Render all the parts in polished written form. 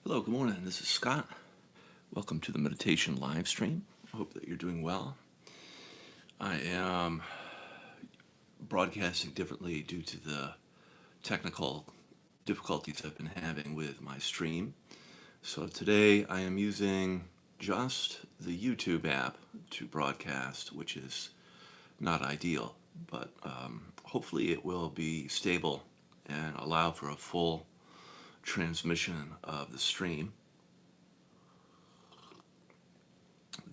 Hello, good morning. This is Scott. Welcome to the meditation live stream. I hope that you're doing well. I am broadcasting differently due to the technical difficulties I've been having with my stream. So today I am using just the YouTube app to broadcast, which is not ideal, but hopefully it will be stable and allow for a full transmission of the stream.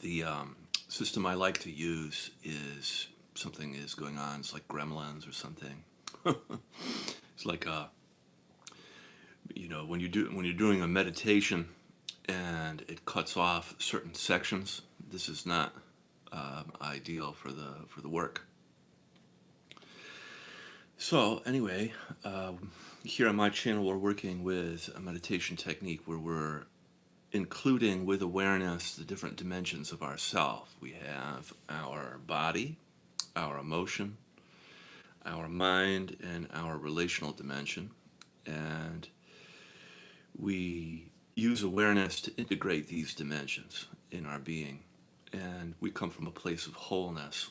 The system I like to use is something is going on. It's like Gremlins or something. It's like when you're doing a meditation and it cuts off certain sections. This is not ideal for the work. So anyway, here on my channel, we're working with a meditation technique where we're including with awareness the different dimensions of ourself. We have our body, our emotion, our mind, and our relational dimension. And we use awareness to integrate these dimensions in our being. And we come from a place of wholeness,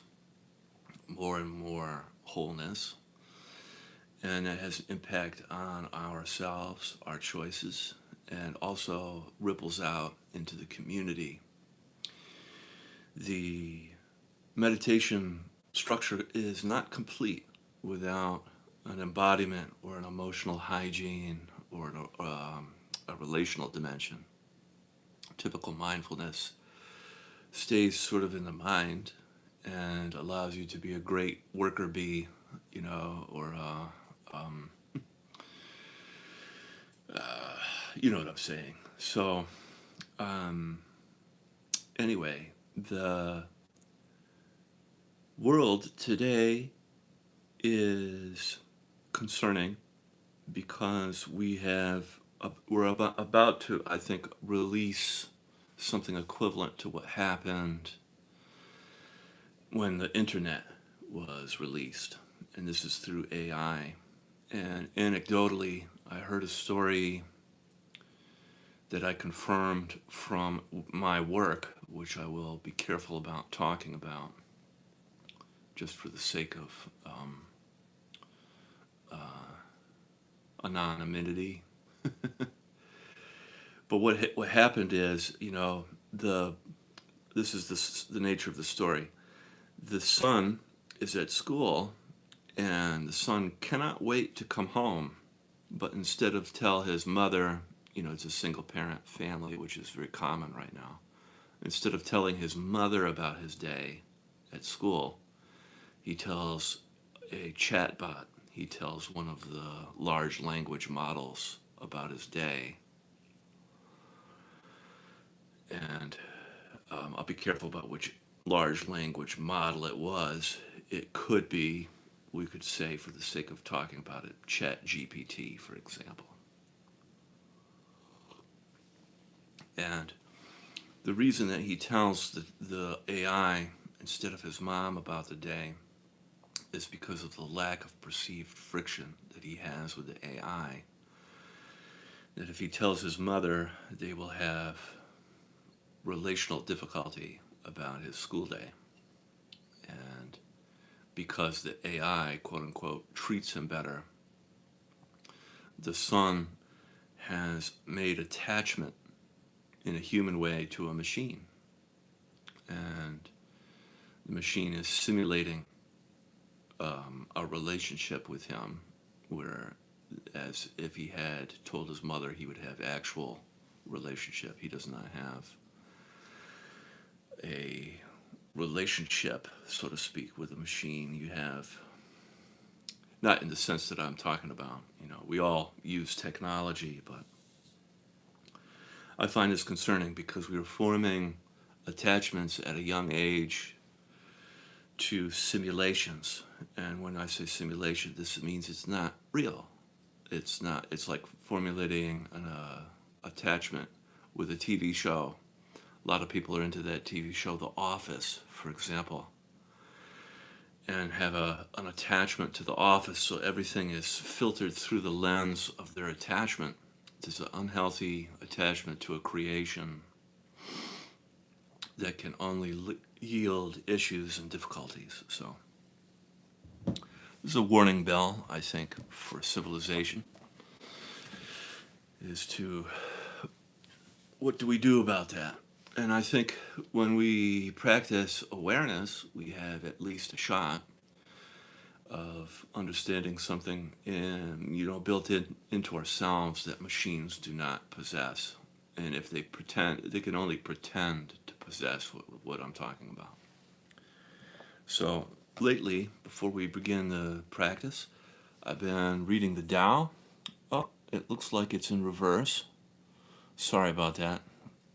more and more wholeness. And it has an impact on ourselves, our choices, and also ripples out into the community. The meditation structure is not complete without an embodiment or an emotional hygiene or a relational dimension. Typical mindfulness stays sort of in the mind and allows you to be a great worker bee, or you know what I'm saying. So, anyway, the world today is concerning because we're about to, I think, release something equivalent to what happened when the internet was released, and this is through AI. And anecdotally, I heard a story that I confirmed from my work, which I will be careful about talking about, just for the sake of anonymity. But what happened is, this is the nature of the story. The son is at school, and the son cannot wait to come home, but instead of tell his mother, it's a single parent family, which is very common right now. Instead of telling his mother about his day at school, he tells a chatbot. He tells one of the large language models about his day. And I'll be careful about which large language model it was. It could be, we could say, for the sake of talking about it, Chat GPT, for example. And the reason that he tells the AI instead of his mom about the day is because of the lack of perceived friction that he has with the AI. That if he tells his mother, they will have relational difficulty about his school day. And because the AI, quote unquote, treats him better, the son has made attachment in a human way to a machine. And the machine is simulating a relationship with him, where as if he had told his mother, he would have actual relationship. He does not have a relationship, so to speak, with a machine. You have, not in the sense that I'm talking about, we all use technology, but I find this concerning because we are forming attachments at a young age to simulations. And when I say simulation, this means it's not real. It's like formulating an attachment with a TV show. A lot of people are into that TV show, The Office, for example, and have an attachment to The Office, so everything is filtered through the lens of their attachment. There's an unhealthy attachment to a creation that can only yield issues and difficulties. So this is a warning bell, I think, for civilization, is to what do we do about that? And I think when we practice awareness, we have at least a shot of understanding something built into ourselves that machines do not possess. And if they pretend, they can only pretend to possess what I'm talking about. So lately, before we begin the practice, I've been reading the Tao. Oh, it looks like it's in reverse. Sorry about that.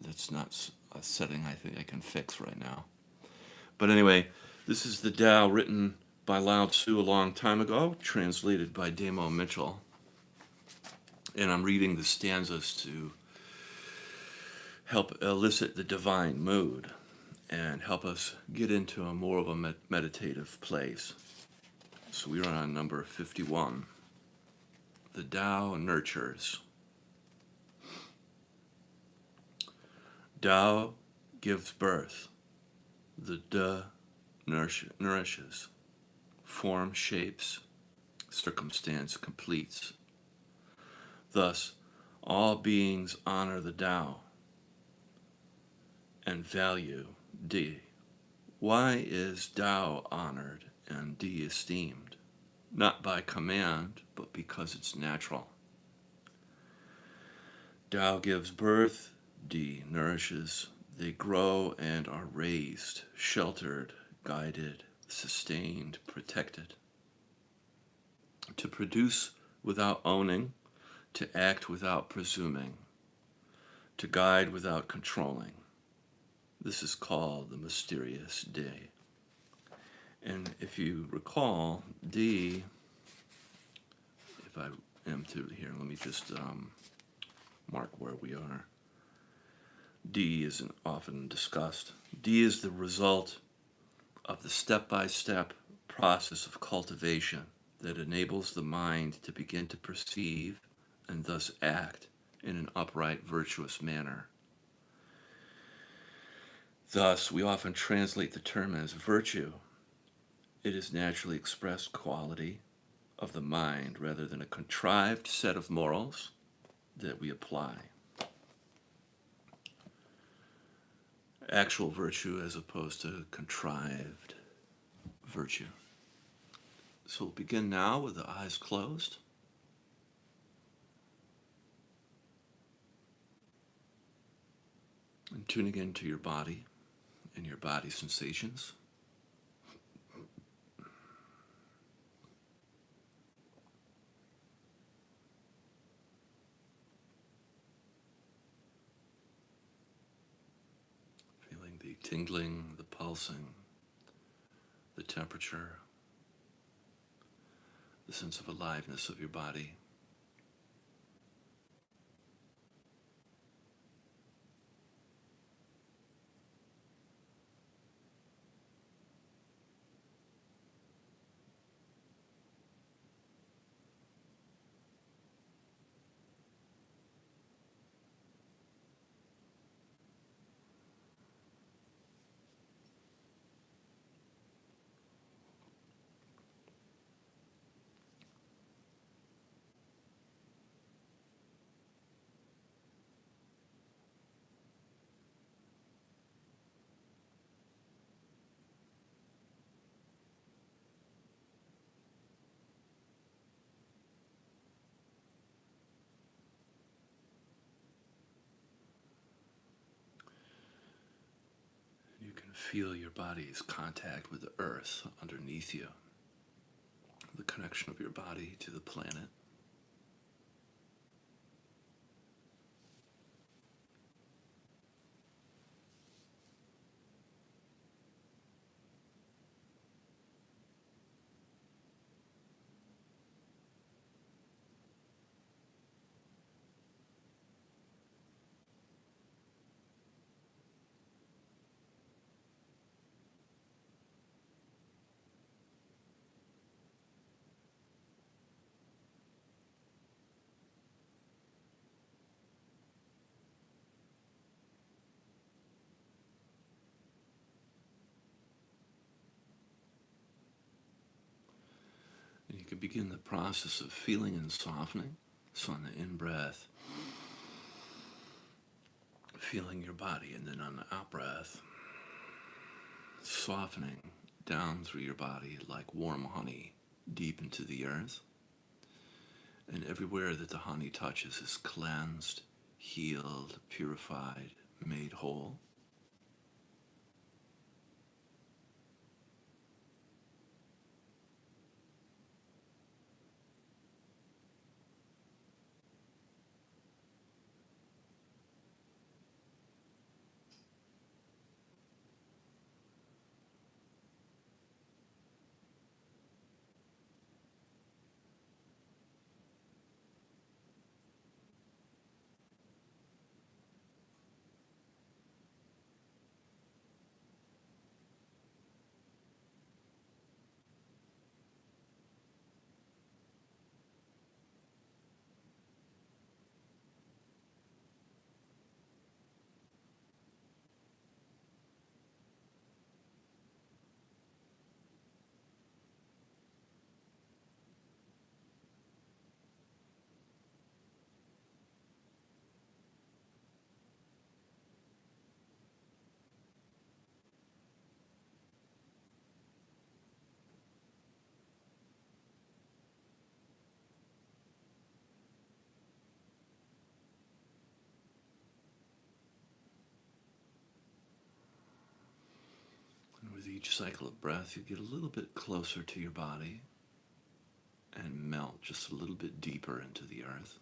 That's not a setting I think I can fix right now. But anyway, this is the Tao written by Lao Tzu a long time ago, translated by Damo Mitchell. And I'm reading the stanzas to help elicit the divine mood and help us get into a more of a meditative place. So we are on number 51. The Tao nurtures. Tao gives birth. The De nourishes. Form shapes. Circumstance completes. Thus, all beings honor the Tao and value D. Why is Tao honored and D esteemed? Not by command, but because it's natural. Tao gives birth, D nourishes. They grow and are raised, sheltered, guided, sustained, protected. To produce without owning, to act without presuming, to guide without controlling. This is called the mysterious day. And if you recall, D, if I am to here, let me just mark where we are. D isn't often discussed. D is the result of the step-by-step process of cultivation that enables the mind to begin to perceive and thus act in an upright, virtuous manner. Thus, we often translate the term as virtue. It is naturally expressed quality of the mind rather than a contrived set of morals that we apply. Actual virtue as opposed to contrived virtue. So we'll begin now with the eyes closed. And tuning into your body and your body sensations. Feeling the tingling, the pulsing, the temperature, the sense of aliveness of your body. You can feel your body's contact with the earth underneath you, the connection of your body to the planet. And you can begin the process of feeling and softening. So on the in-breath, feeling your body, and then on the out-breath, softening down through your body like warm honey deep into the earth. And everywhere that the honey touches is cleansed, healed, purified, made whole. And with each cycle of breath, you get a little bit closer to your body and melt just a little bit deeper into the earth.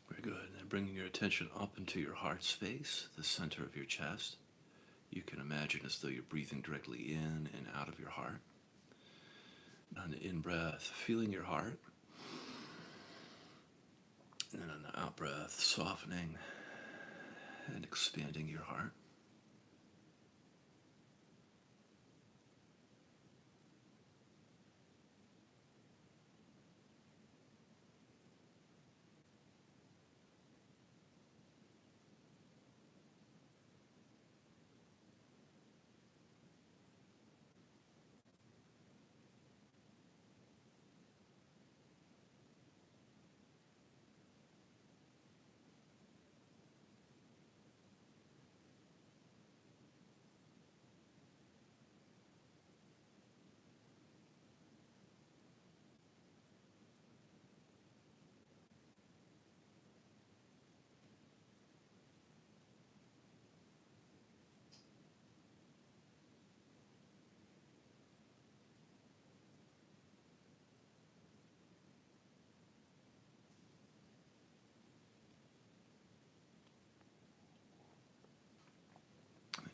Very good. And then bringing your attention up into your heart space, the center of your chest. You can imagine as though you're breathing directly in and out of your heart. On the in-breath, feeling your heart. And then on the out-breath, softening and expanding your heart.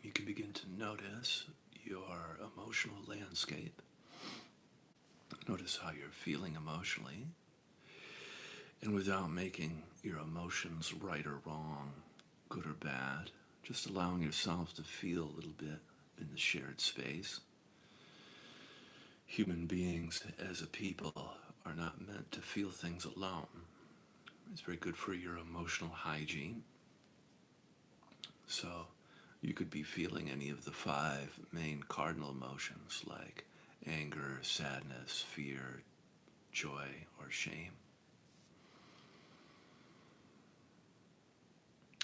You can begin to notice your emotional landscape. Notice how you're feeling emotionally. And without making your emotions right or wrong, good or bad, just allowing yourself to feel a little bit in the shared space. Human beings as a people are not meant to feel things alone. It's very good for your emotional hygiene. So you could be feeling any of the 5 main cardinal emotions like anger, sadness, fear, joy, or shame.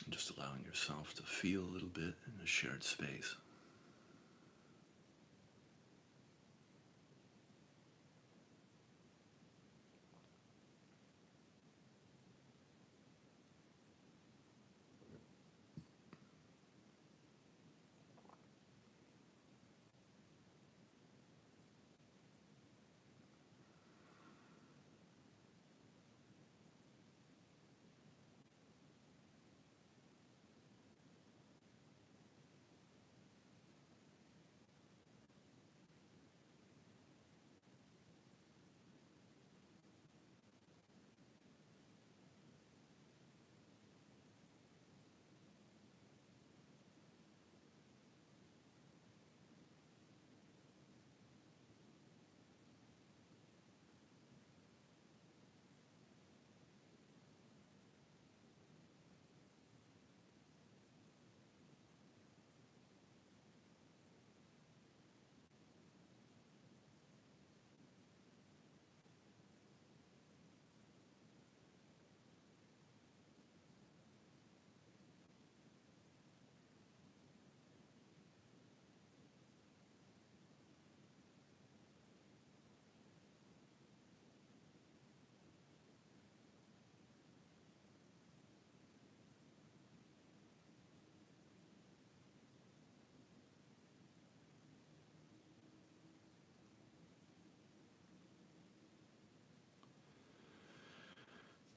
And just allowing yourself to feel a little bit in the shared space.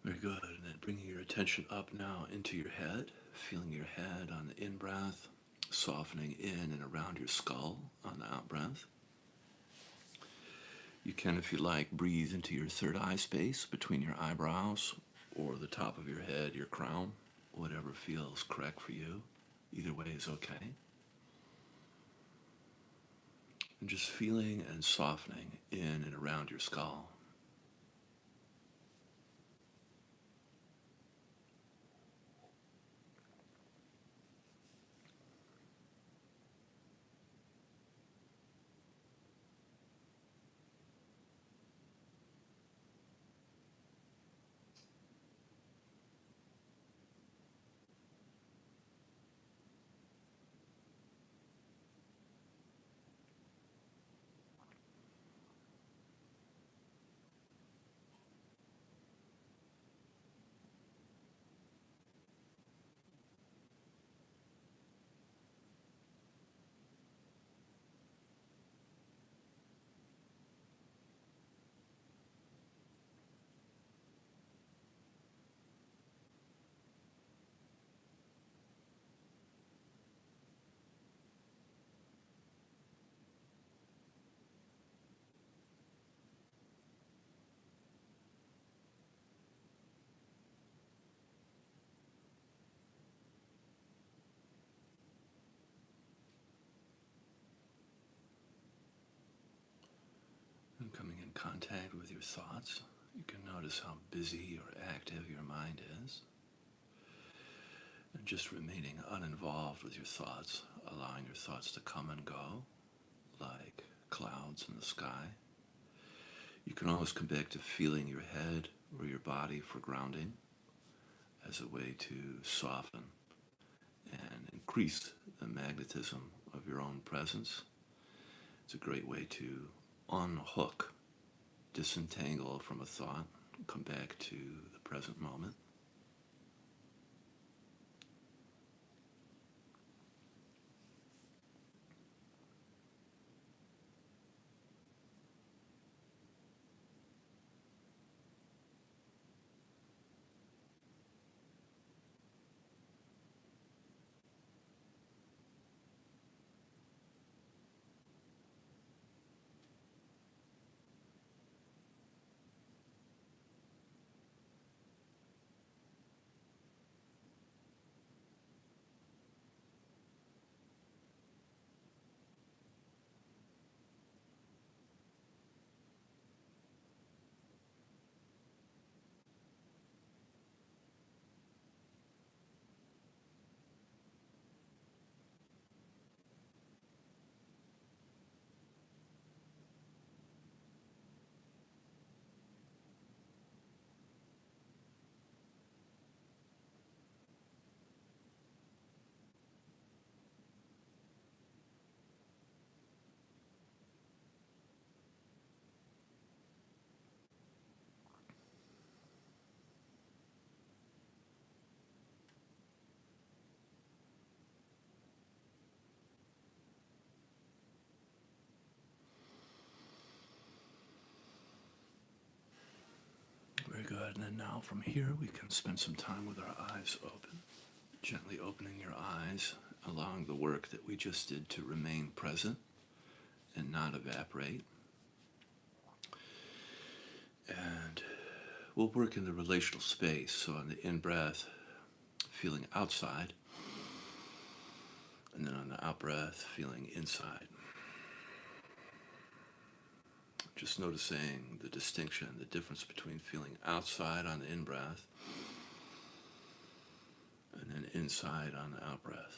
Very good. And then bringing your attention up now into your head, feeling your head on the in-breath, softening in and around your skull on the out-breath. You can, if you like, breathe into your third eye space between your eyebrows or the top of your head, your crown, whatever feels correct for you. Either way is okay. And just feeling and softening in and around your skull. And coming in contact with your thoughts, you can notice how busy or active your mind is. And just remaining uninvolved with your thoughts, allowing your thoughts to come and go like clouds in the sky. You can always come back to feeling your head or your body for grounding as a way to soften and increase the magnetism of your own presence. It's a great way to unhook, disentangle from a thought, come back to the present moment. Very good. And then now from here, we can spend some time with our eyes open, gently opening your eyes, allowing the work that we just did to remain present and not evaporate. And we'll work in the relational space. So on the in-breath, feeling outside, and then on the out-breath, feeling inside. Just noticing the distinction, the difference between feeling outside on the in-breath and then inside on the out-breath.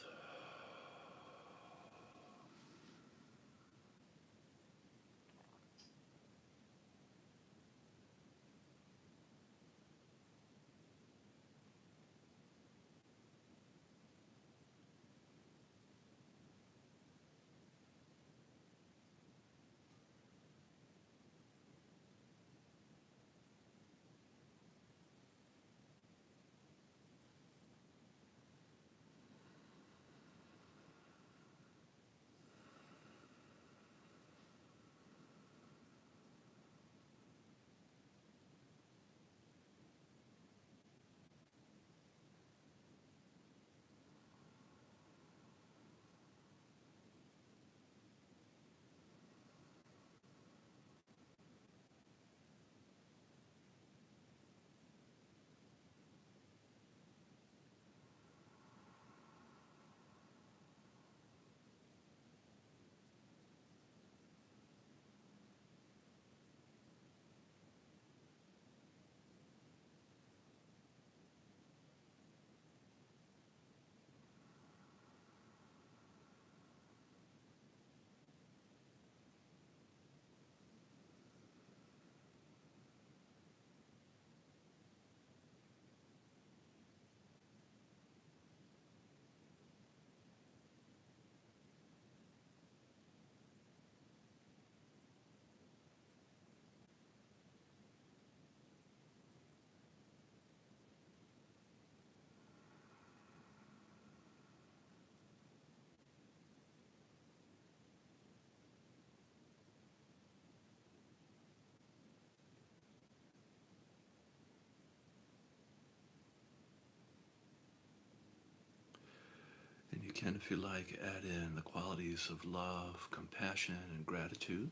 can, if you like, add in the qualities of love, compassion, and gratitude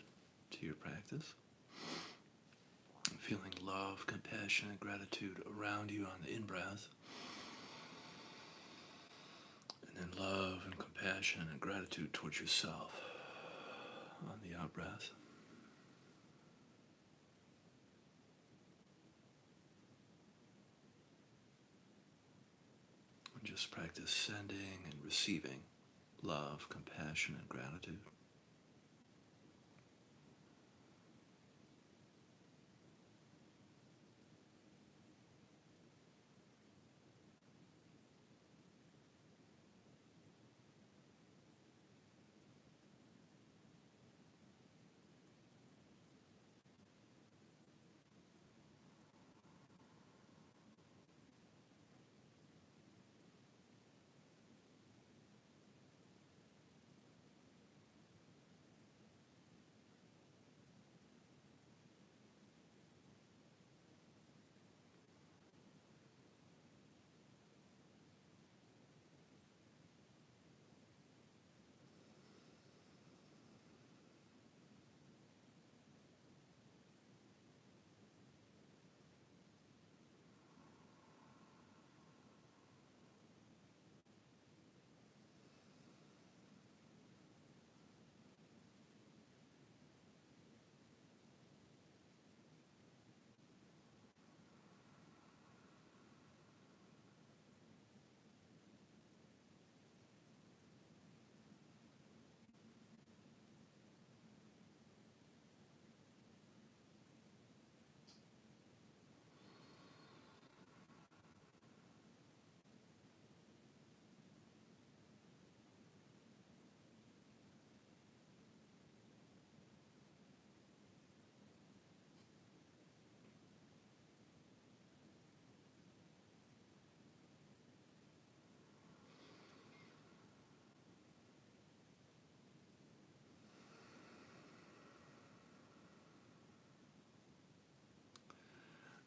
to your practice. Feeling love, compassion, and gratitude around you on the in-breath. And then love and compassion and gratitude towards yourself on the out-breath. And just practice sending and receiving love, compassion, and gratitude.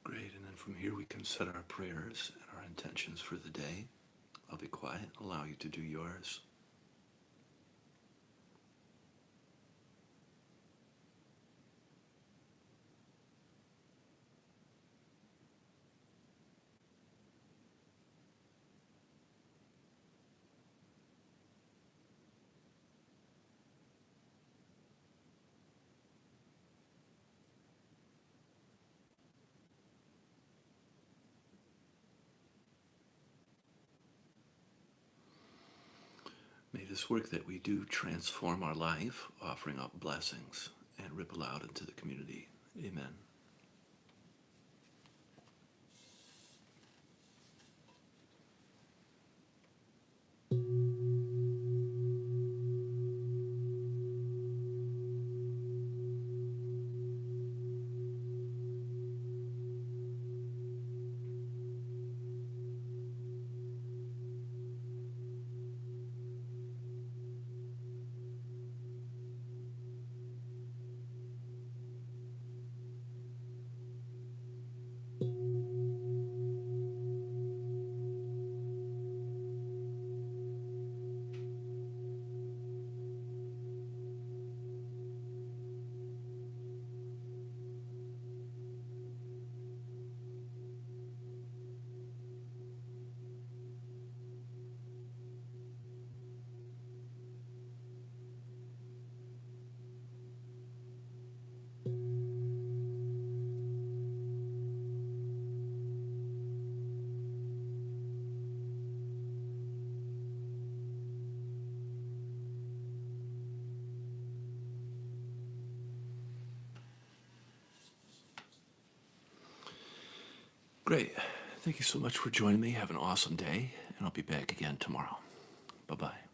Great, and then from here we can set our prayers and our intentions for the day. I'll be quiet, allow you to do yours. May this work that we do transform our life, offering up blessings and ripple out into the community. Amen. Great. Thank you so much for joining me. Have an awesome day, and I'll be back again tomorrow. Bye-bye.